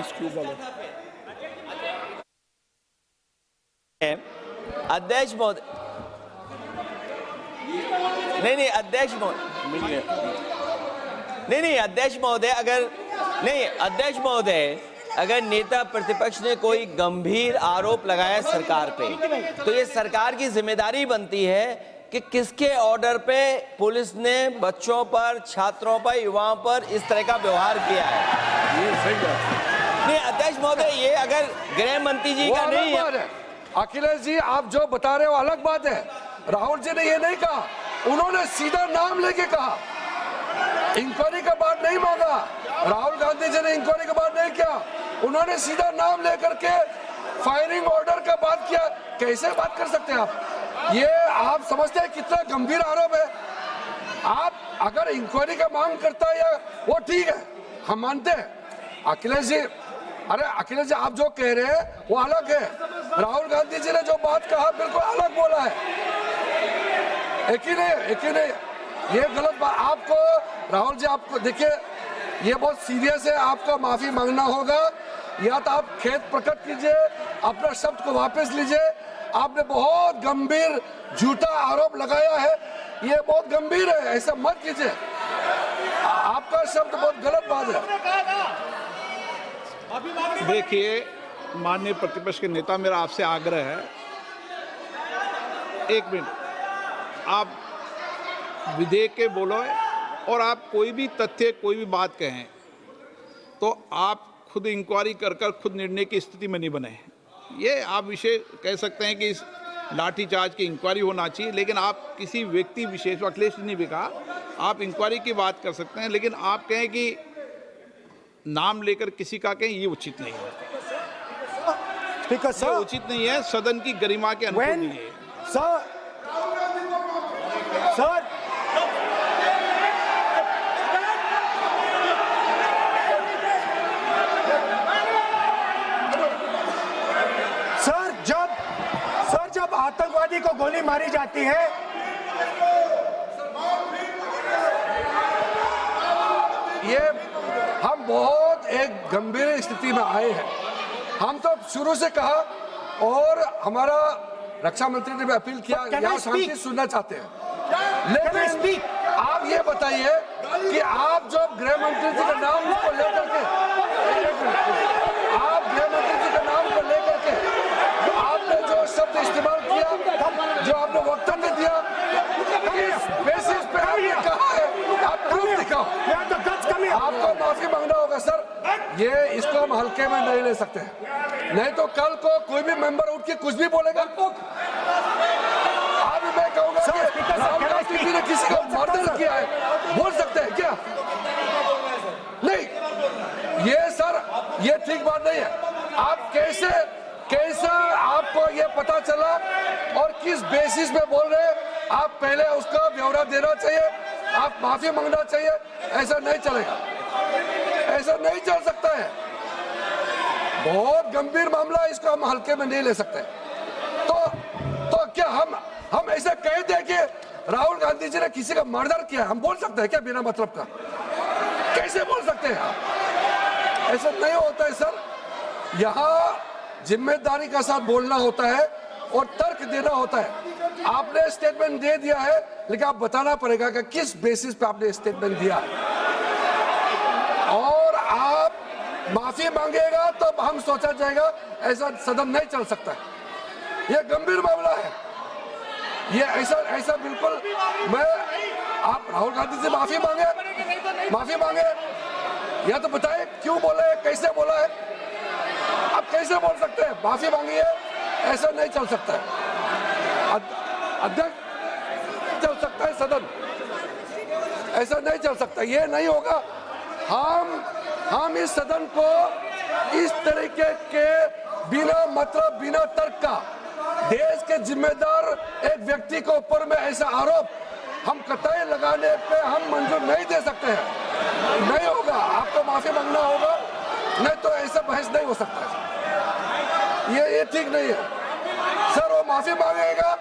Excuse वाले। अध्यक्ष महोदय, नहीं अध्यक्ष महोदय, नहीं अध्यक्ष महोदय, अध्यक्ष महोदय, अगर नेता प्रतिपक्ष ने कोई गंभीर आरोप लगाया सरकार पे, तो ये सरकार की जिम्मेदारी बनती है कि किसके ऑर्डर पे पुलिस ने बच्चों पर, छात्रों पर, युवाओं पर इस तरह का व्यवहार किया है। ये सही बात है। नहीं अध्यक्ष महोदय, ये अगर गृह मंत्री जी का नहीं है। अखिलेश जी, आप जो बता रहे हो अलग बात है। राहुल जी ने ये नहीं कहा, उन्होंने सीधा नाम लेके कहा, इंक्वायरी का बात नहीं मांगा। राहुल गांधी जी ने इंक्वायरी का बात नहीं किया, उन्होंने सीधा नाम लेकर के फायरिंग ऑर्डर का बात किया। कैसे बात कर सकते हैं आप? ये आप समझते हैं कितना गंभीर आरोप है? आप अगर इंक्वायरी का मांग करता है या वो ठीक है, हम मानते हैं। अखिलेश जी, अरे अखिलेश जी, आप जो कह रहे हैं वो अलग है। राहुल गांधी जी ने जो बात कहा बिल्कुल अलग बोला है। एक ही नहीं, ये गलत बात। आपको राहुल जी, आपको देखिए, ये बहुत सीरियस है, आपको माफी मांगना होगा, या तो आप खेद प्रकट कीजिए, अपना शब्द को वापस लीजिए। आपने बहुत गंभीर झूठा आरोप लगाया है, ये बहुत गंभीर है, ऐसा मत कीजिए। आपका शब्द बहुत गलत बात है। देखिए माननीय प्रतिपक्ष के नेता, मेरा आपसे आग्रह है, एक मिनट, आप विधेयक के बोलो और आप कोई भी तथ्य, कोई भी बात कहें तो आप खुद इंक्वायरी कर खुद निर्णय की स्थिति में नहीं बने। ये आप विषय कह सकते हैं कि इस लाठीचार्ज की इंक्वायरी होना चाहिए, लेकिन आप किसी व्यक्ति विशेष, अखिलेश जी ने भी कहा, आप इंक्वायरी की बात कर सकते हैं, लेकिन आप कहें कि नाम लेकर किसी का कहें, ये उचित नहीं है। स्पीकर सर, उचित नहीं है, सदन की गरिमा के अनुकूल नहीं है। सर जब आतंकवादी को गोली मारी जाती है, ये हम बहुत एक गंभीर स्थिति में आए हैं। हम तो शुरू से कहा, और हमारा रक्षा मंत्री ने भी अपील किया, यहाँ शांति सुनना चाहते हैं। लेकिन आप ये बताइए कि आप जो गृह मंत्री जी का नाम को लेकर के, आप गृह मंत्री जी का नाम को लेकर के आपने जो शब्द इस्तेमाल किया, जो आपने वक्तव्य दिया, किस बेसिस पे आपने कहा है, आप प्रूफ दिखाओ। आपको माफी मांगना होगा सर, ये इसको हम हल्के में नहीं ले सकते हैं, नहीं तो कल को कोई भी मेंबर उठ के कुछ भी बोलेगा। आज मैं कहूँगा राहुल गांधी जी ने किसी को मर्डर किया है, बोल सकते हैं क्या? नहीं, ये सर, ये ठीक बात नहीं है। आप कैसे आपको ये पता चला और किस बेसिस पे बोल रहे हैं? आप पहले उसका ब्यौरा देना चाहिए, आप माफी मांगना चाहिए। ऐसा नहीं चलेगा, ऐसा नहीं चल सकता है। बहुत गंभीर मामला, इसको हम हल्के में नहीं ले सकते। तो क्या हम ऐसा कह दें कि राहुल गांधी जी ने किसी का मर्डर किया, हम बोल सकते हैं क्या बिना मतलब का? कैसे बोल सकते हैं आप? ऐसा नहीं होता है सर। यहाँ जिम्मेदारी का साथ बोलना होता है और तर्क देना होता है। आपने स्टेटमेंट दे दिया है, लेकिन आप बताना पड़ेगा कि किस बेसिस पे आपने स्टेटमेंट दिया, और आप माफी मांगेगा तो हम सोचा जाएगा। ऐसा सदन नहीं चल सकता है, यह गंभीर मामला है। ये ऐसा बिल्कुल, आप राहुल गांधी से माफी मांगे, या तो बताए क्यों बोला है, कैसे बोला है। आप कैसे बोल सकते हैं? माफी मांगिए, ऐसा नहीं चल सकता है। अध्यक्ष चल सकता है सदन, ऐसा नहीं चल सकता, ये नहीं होगा। हम इस सदन को इस तरीके के बिना मतलब, बिना तर्क का, देश के जिम्मेदार एक व्यक्ति के ऊपर में ऐसा आरोप हम कतई लगाने पे हम मंजूर नहीं दे सकते हैं। नहीं होगा, आपको माफी मांगना होगा, नहीं तो ऐसा बहस नहीं हो सकता है। ये ठीक नहीं है सर। वो माफी मांगेगा,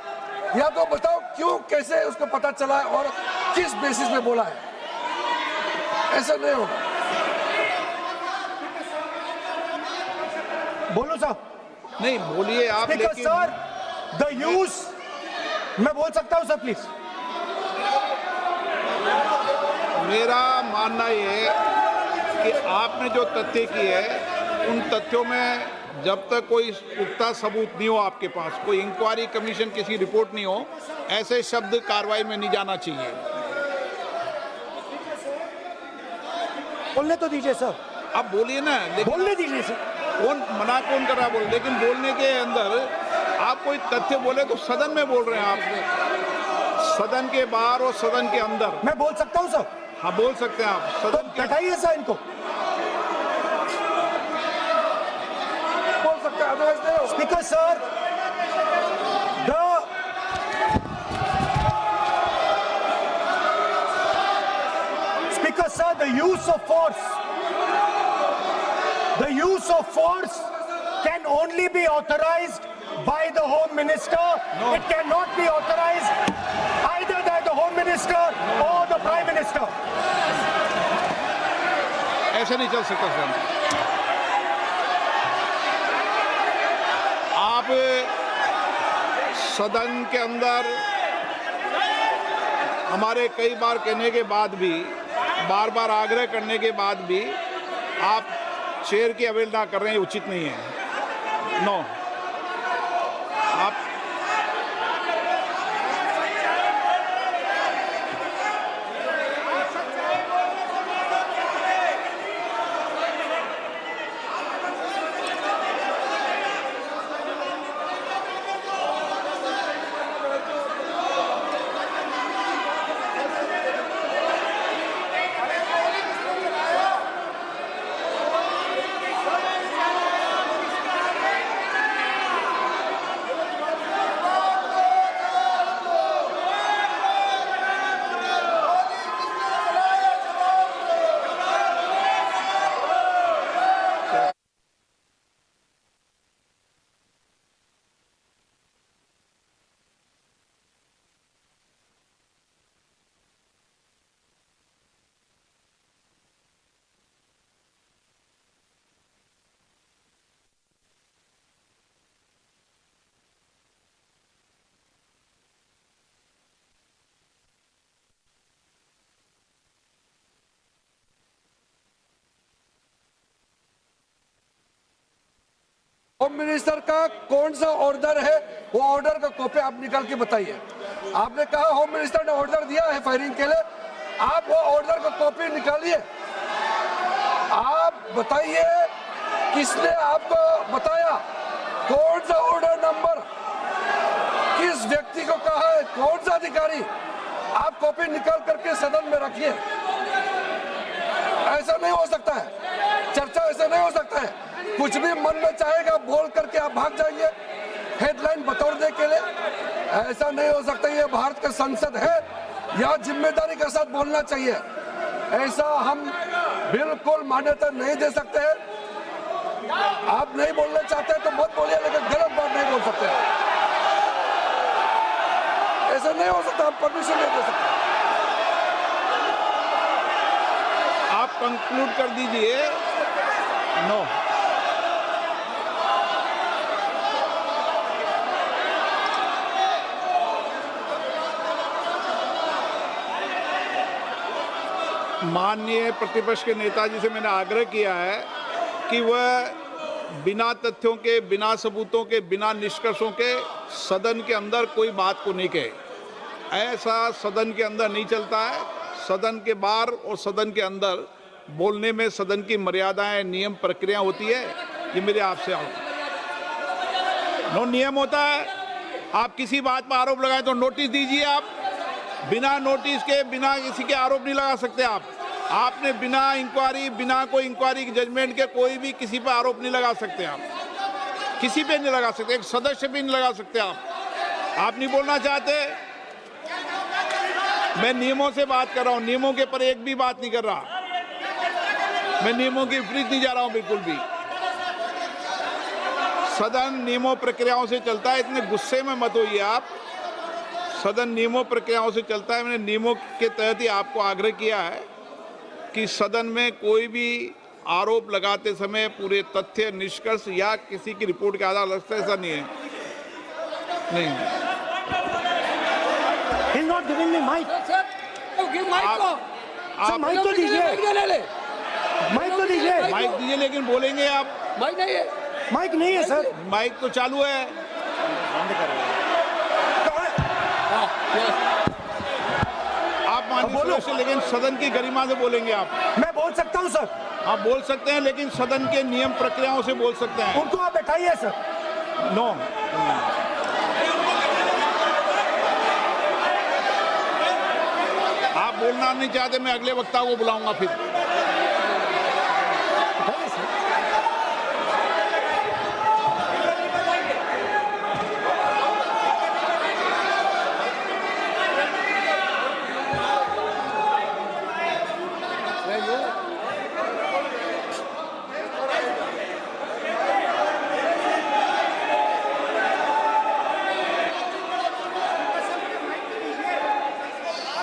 या तो बताओ क्यों, कैसे उसको पता चला है और किस बेसिस पे बोला है। ऐसा नहीं होगा। बोलूं साहब? नहीं बोलिए आप, स्पीकर लेकिन सर, द यूज, मैं बोल सकता हूं सर प्लीज? मेरा मानना ये है कि आपने जो तथ्य किए हैं उन तथ्यों में जब तक कोई पुख्ता सबूत नहीं हो आपके पास, कोई इंक्वायरी कमीशन किसी रिपोर्ट नहीं हो, ऐसे शब्द कार्रवाई में नहीं जाना चाहिए। बोलने तो दीजिए सर, आप बोलिए ना, लेकिन बोलने दीजिए सर। कौन कौन कर रहा है बोल, लेकिन बोलने के अंदर आप कोई तथ्य बोले तो सदन में बोल रहे हैं आप, सदन के बाहर और सदन के अंदर। मैं बोल सकता हूं सर? हाँ बोल सकते हैं आप, तो सदन के बैठाइए सर इनको। बोल सकते हैं, अदरवाइज नहीं हो। Speaker sir, Speaker sir, the use of force can only be authorized by the Home Minister. No. It cannot be authorized either by the Home Minister or the Prime Minister. ऐसे नहीं चल सकता sir. आप सदन के अंदर हमारे कई बार कहने के बाद भी, बार बार आग्रह करने के बाद भी आप चेयर की अवहेलना कर रहे हैं, उचित नहीं है। नो, आप होम मिनिस्टर का कौन सा ऑर्डर है, वो ऑर्डर का कॉपी आप निकाल के बताइए। आपने कहा होम मिनिस्टर ने ऑर्डर दिया है फायरिंग के लिए, आप वो ऑर्डर का कॉपी निकालिए। आप बताइए किसने आपको बताया, कौन सा ऑर्डर नंबर, किस व्यक्ति को कहा है, कौन सा अधिकारी। आप कॉपी निकाल करके सदन में रखिए। ऐसा नहीं हो सकता है, चर्चा ऐसे नहीं हो सकता है। कुछ भी मन में चाहेगा बोल करके आप भाग जाएंगे हेडलाइन बतौरने के लिए। ऐसा नहीं हो सकता। ये भारत का संसद है, यहाँ जिम्मेदारी के साथ बोलना चाहिए। ऐसा हम बिल्कुल मान्यता नहीं दे सकते हैं। आप नहीं बोलना चाहते तो मत बोलिए, लेकिन गलत बात नहीं बोल सकते। ऐसा नहीं हो सकता, हम परमिशन नहीं दे सकते। आप कंक्लूड कर दीजिए। नो, माननीय प्रतिपक्ष के नेताजी से मैंने आग्रह किया है कि वह बिना तथ्यों के, बिना सबूतों के, बिना निष्कर्षों के सदन के अंदर कोई बात को नहीं कहे। ऐसा सदन के अंदर नहीं चलता है। सदन के बाहर और सदन के अंदर बोलने में सदन की मर्यादाएं, नियम, प्रक्रिया होती है। ये मेरे आपसे नो नियम होता है। आप किसी बात पर आरोप लगाएं तो नोटिस दीजिए। आप बिना नोटिस के, बिना किसी के आरोप नहीं लगा सकते। आपने बिना इंक्वायरी, बिना कोई इंक्वायरी की जजमेंट के कोई भी किसी पर आरोप नहीं लगा सकते। आप किसी पे नहीं लगा सकते, एक सदस्य भी नहीं लगा सकते। आप नहीं बोलना चाहते, मैं नियमों से बात कर रहा हूं, नियमों के पर एक भी बात नहीं कर रहा। मैं नियमों के विपरीत नहीं जा रहा हूं बिल्कुल भी। सदन नियमों प्रक्रियाओं से चलता है, इतने गुस्से में मत होइए आप। सदन नियमों प्रक्रियाओं से चलता है। मैंने नियमों के तहत ही आपको आग्रह किया है कि सदन में कोई भी आरोप लगाते समय पूरे तथ्य, निष्कर्ष या किसी की रिपोर्ट के आधार लगता है, ऐसा नहीं है। नहीं, He's not giving me mic. आप माइक तो दीजिए, माइक तो दीजिए। माइक दीजिए, लेकिन बोलेंगे आप। माइक नहीं है। माइक नहीं है सर। माइक तो चालू है। आप माननीय सदस्य, लेकिन सदन की गरिमा से बोलेंगे आप। मैं बोल सकता हूं सर। आप बोल सकते हैं, लेकिन सदन के नियम प्रक्रियाओं से बोल सकते हैं। उनको आप बैठाइए सर। नो, आप बोलना नहीं चाहते, मैं अगले वक्ता को बुलाऊंगा फिर। बैठाइए सर।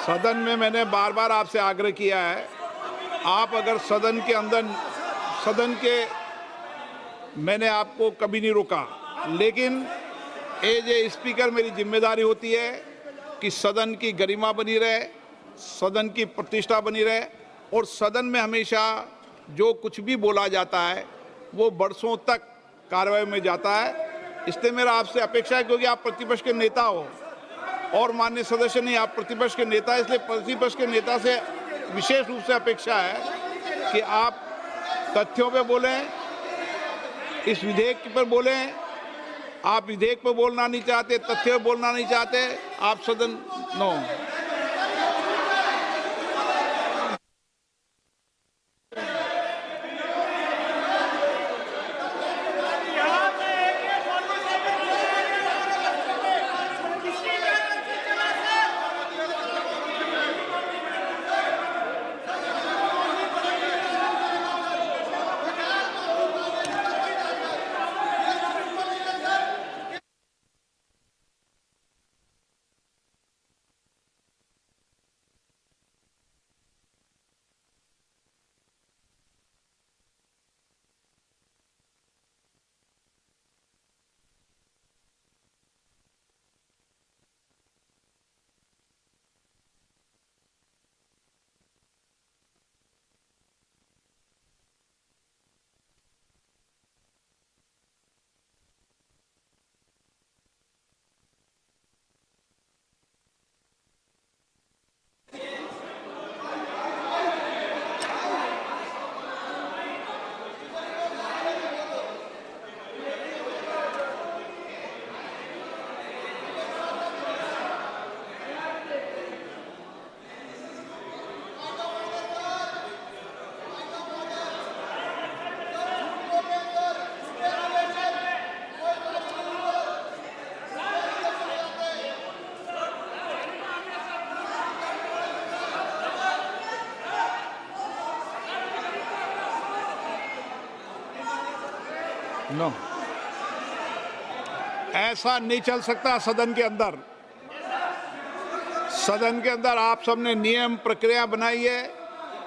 सदन में मैंने बार बार आपसे आग्रह किया है, आप अगर सदन के अंदर, मैंने आपको कभी नहीं रोका, लेकिन एज ए स्पीकर मेरी जिम्मेदारी होती है कि सदन की गरिमा बनी रहे, सदन की प्रतिष्ठा बनी रहे, और सदन में हमेशा जो कुछ भी बोला जाता है वो बरसों तक कार्रवाई में जाता है। इसलिए मेरा आपसे अपेक्षा है, क्योंकि आप प्रतिपक्ष के नेता हो और माननीय सदस्य नहीं, आप प्रतिपक्ष के नेता, इसलिए प्रतिपक्ष के नेता से विशेष रूप से अपेक्षा है कि आप तथ्यों पे बोलें, इस विधेयक पर बोलें। आप विधेयक पर बोलना नहीं चाहते, तथ्य पे बोलना नहीं चाहते, आप सदन नो। नो, ऐसा नहीं चल सकता सदन के अंदर। सदन के अंदर आप सबने नियम प्रक्रिया बनाई है,